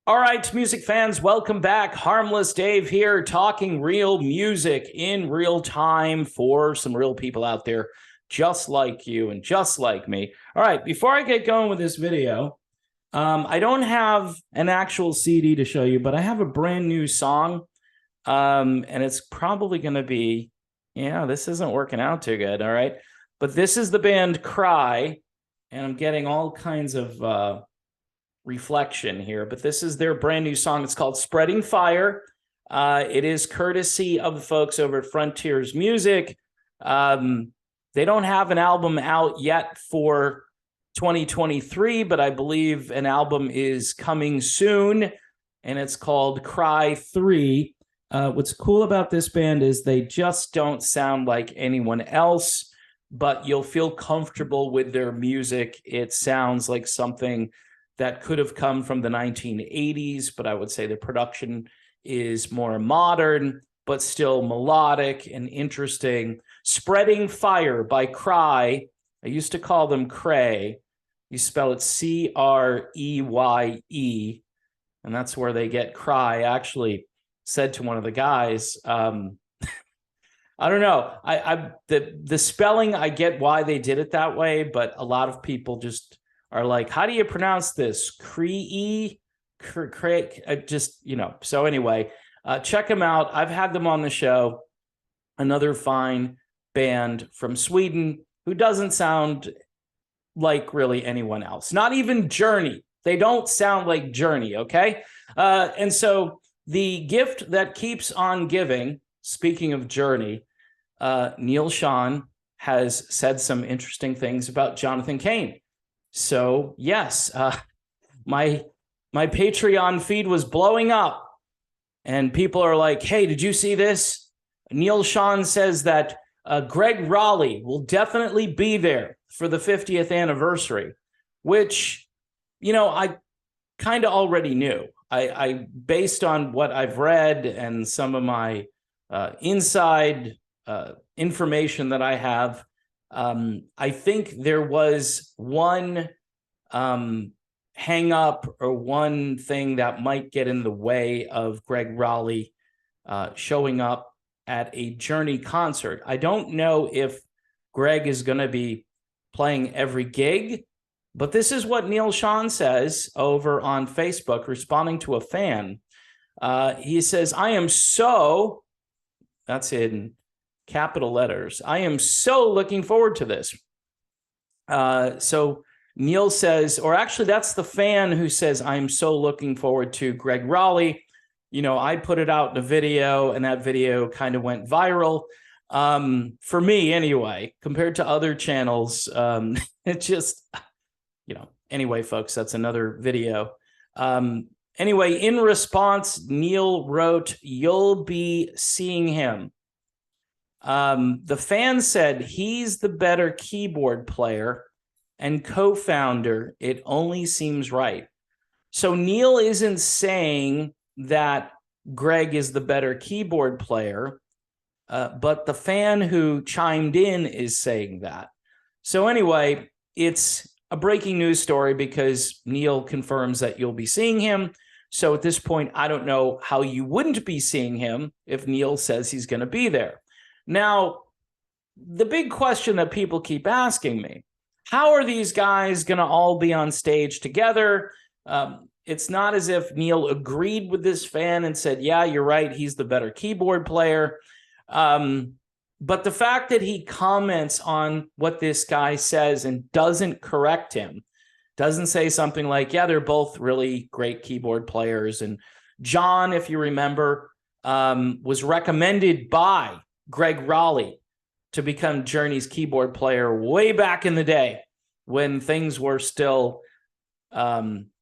All right, music fans, welcome back. Harmless Dave here, talking real music in real time for some real people out there just like you and just like me. All right, before I get going with this video, I don't have an actual CD to show you, but I have a brand new song, and it's probably going to be, yeah, this isn't working out too good, all right? But this is the band Cry, and I'm getting all kinds of reflection here, but this is their brand new song. It's called Spreading Fire. It is courtesy of the folks over at Frontiers Music. They don't have an album out yet for 2023, but I believe an album is coming soon, and it's called Cry 3. What's cool about this band is they just don't sound like anyone else, but you'll feel comfortable with their music. It sounds like something that could have come from the 1980s, but I would say the production is more modern, but still melodic and interesting. Spreading Fire by Cry. I used to call them Cray. You spell it Creye, and that's where they get Cry. I actually said to one of the guys, I don't know. The spelling, I get why they did it that way, but a lot of people just are like, how do you pronounce this? Cree, just, So anyway, check them out. I've had them on the show. Another fine band from Sweden who doesn't sound like really anyone else. Not even Journey. They don't sound like Journey, okay? And so the gift that keeps on giving, speaking of Journey, Neal Schon has said some interesting things about Jonathan Cain. So yes, my Patreon feed was blowing up, and people are like, "Hey, did you see this?" Neal Schon says that Gregg Rolie will definitely be there for the 50th anniversary, which I kind of already knew. I based on what I've read and some of my inside information that I have. I think there was one hang up or one thing that might get in the way of Gregg Rolie showing up at a Journey concert. I don't know if Gregg is going to be playing every gig, but this is what Neal Schon says over on Facebook, responding to a fan. He says, I am so, that's in capital letters, I am so looking forward to this. So Neal says, or actually that's the fan who says, I'm so looking forward to Gregg Rolie. I put it out in a video, and that video kind of went viral. For me anyway, compared to other channels, it just, anyway, folks, that's another video. Anyway, in response, Neal wrote, you'll be seeing him. The fan said he's the better keyboard player and co-founder. It only seems right. So Neal isn't saying that Gregg is the better keyboard player, but the fan who chimed in is saying that. So anyway, it's a breaking news story because Neal confirms that you'll be seeing him. So at this point, I don't know how you wouldn't be seeing him if Neal says he's going to be there. Now, the big question that people keep asking me, how are these guys going to all be on stage together? It's not as if Neal agreed with this fan and said, yeah, you're right, he's the better keyboard player. But the fact that he comments on what this guy says and doesn't correct him, doesn't say something like, yeah, they're both really great keyboard players. And John, if you remember, was recommended by Gregg Rolie to become Journey's keyboard player way back in the day when things were still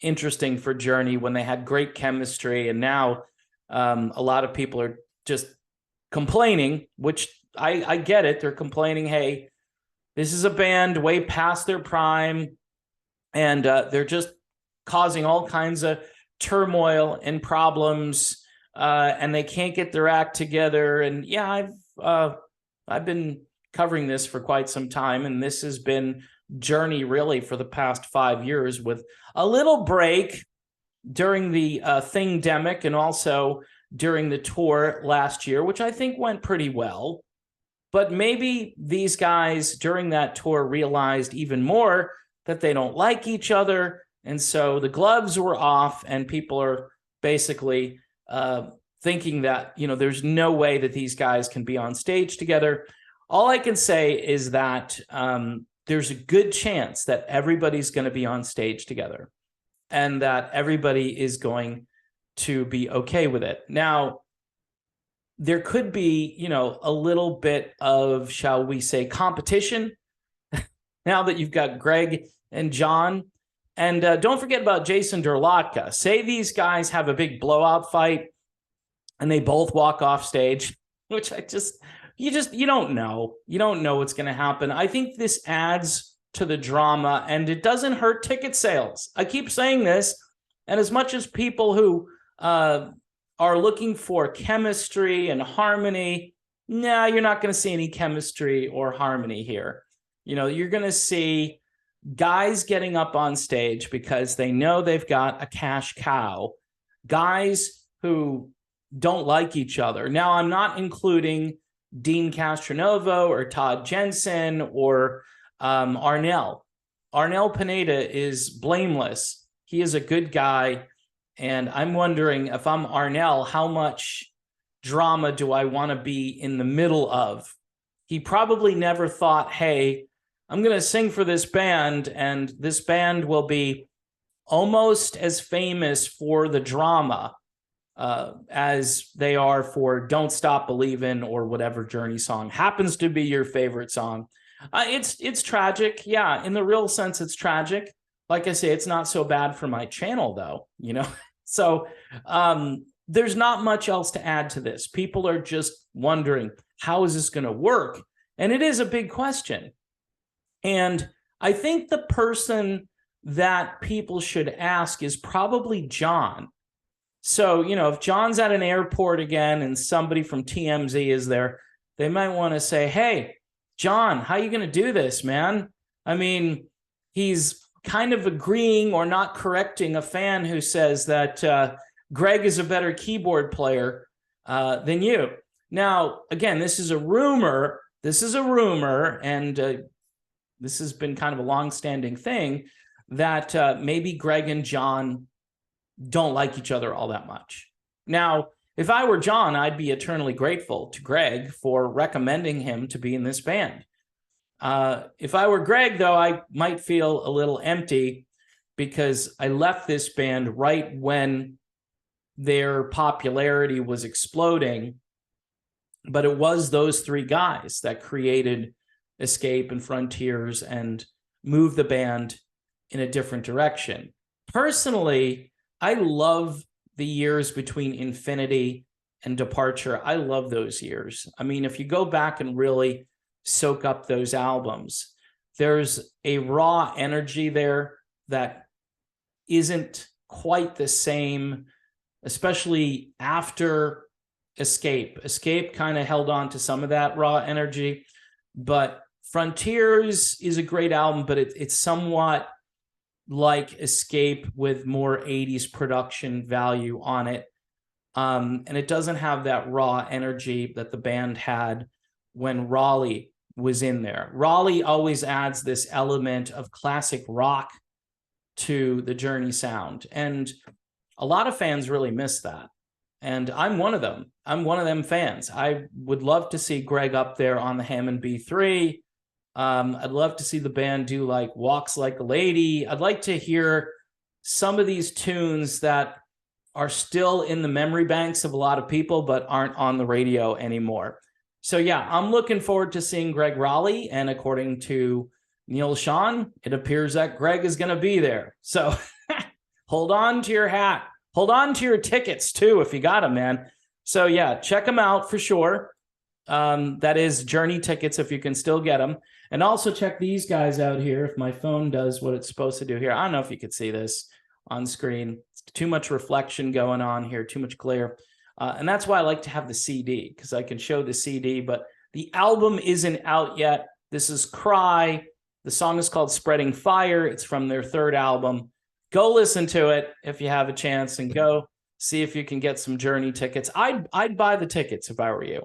interesting for Journey, when they had great chemistry. And now a lot of people are just complaining, which I get it. They're complaining, hey, this is a band way past their prime, and they're just causing all kinds of turmoil and problems, and they can't get their act together. And yeah, I've been covering this for quite some time, and this has been Journey really for the past 5 years, with a little break during the Thingdemic and also during the tour last year, which I think went pretty well. But maybe these guys during that tour realized even more that they don't like each other. And so the gloves were off, and people are basically thinking that, there's no way that these guys can be on stage together. All I can say is that there's a good chance that everybody's going to be on stage together and that everybody is going to be okay with it. Now, there could be, a little bit of, shall we say, competition now that you've got Gregg and John. And don't forget about Jason Durlatka. Say these guys have a big blowout fight and they both walk off stage, which you don't know. You don't know what's going to happen. I think this adds to the drama, and it doesn't hurt ticket sales. I keep saying this, and as much as people who are looking for chemistry and harmony, no, you're not going to see any chemistry or harmony here. You're going to see guys getting up on stage because they know they've got a cash cow, guys who don't like each other. Now, I'm not including Dean Castronovo or Todd Jensen or Arnel. Arnel Pineda is blameless. He is a good guy. And I'm wondering, if I'm Arnel, how much drama do I want to be in the middle of? He probably never thought, hey, I'm going to sing for this band, and this band will be almost as famous for the drama as they are for Don't Stop Believin' or whatever Journey song happens to be your favorite song. It's tragic. Yeah, in the real sense, it's tragic. Like I say, it's not so bad for my channel, though, So there's not much else to add to this. People are just wondering, how is this going to work? And it is a big question. And I think the person that people should ask is probably John. So, if John's at an airport again and somebody from TMZ is there, they might want to say, hey, John, how are you going to do this, man? I mean, he's kind of agreeing or not correcting a fan who says that Gregg is a better keyboard player than you. Now, again, this is a rumor. And this has been kind of a long-standing thing that maybe Gregg and John don't like each other all that much. Now, if I were John, I'd be eternally grateful to Gregg for recommending him to be in this band. If I were Gregg, though, I might feel a little empty because I left this band right when their popularity was exploding. But it was those three guys that created Escape and Frontiers and moved the band in a different direction. Personally, I love the years between Infinity and Departure. I love those years. I mean, if you go back and really soak up those albums, there's a raw energy there that isn't quite the same, especially after Escape. Escape kind of held on to some of that raw energy, but Frontiers is a great album, but it's somewhat like Escape with more 80s production value on it. And it doesn't have that raw energy that the band had when Rolie was in there. Rolie always adds this element of classic rock to the Journey sound. And a lot of fans really miss that. And I'm one of them. I'm one of them fans. I would love to see Gregg up there on the Hammond B3. I'd love to see the band do like Walks Like a Lady. I'd like to hear some of these tunes that are still in the memory banks of a lot of people, but aren't on the radio anymore. So yeah, I'm looking forward to seeing Gregg Rolie. And according to Neal Schon, it appears that Gregg is going to be there. So hold on to your hat. Hold on to your tickets too, if you got them, man. So yeah, check them out for sure. That is Journey tickets if you can still get them. And also check these guys out here if my phone does what it's supposed to do here. I don't know if you could see this on screen. It's too much reflection going on here, too much glare. And that's why I like to have the CD, because I can show the CD, but the album isn't out yet. This is Cry. The song is called Spreading Fire. It's from their third album. go listen to it if you have a chance, and go see if you can get some Journey tickets. I'd buy the tickets if I were you,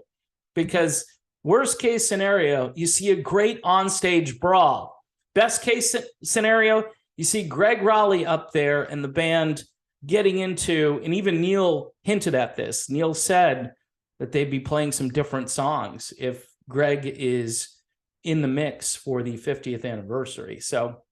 because worst case scenario, you see a great onstage brawl. Best case scenario, you see Gregg Rolie up there and the band getting into, and even Neal hinted at this. Neal said that they'd be playing some different songs if Gregg is in the mix for the 50th anniversary. So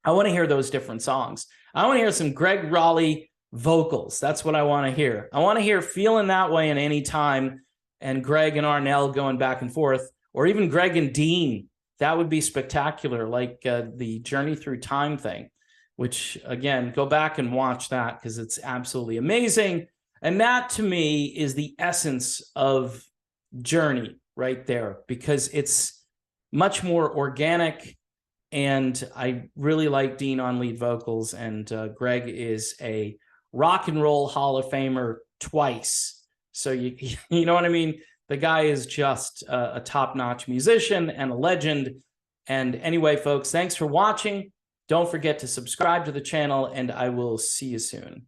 I want to hear those different songs. I want to hear some Gregg Rolie vocals. That's what I want to hear. I want to hear Feeling That Way in Any Time, and Gregg and Arnell going back and forth, or even Gregg and Dean. That would be spectacular, like the Journey Through Time thing, which, again, go back and watch that because it's absolutely amazing. And that, to me, is the essence of Journey right there, because it's much more organic, and I really like Dean on lead vocals, and Gregg is a rock and roll Hall of Famer twice. So you know what I mean? The guy is just a top-notch musician and a legend. And anyway, folks, thanks for watching. Don't forget to subscribe to the channel, and I will see you soon.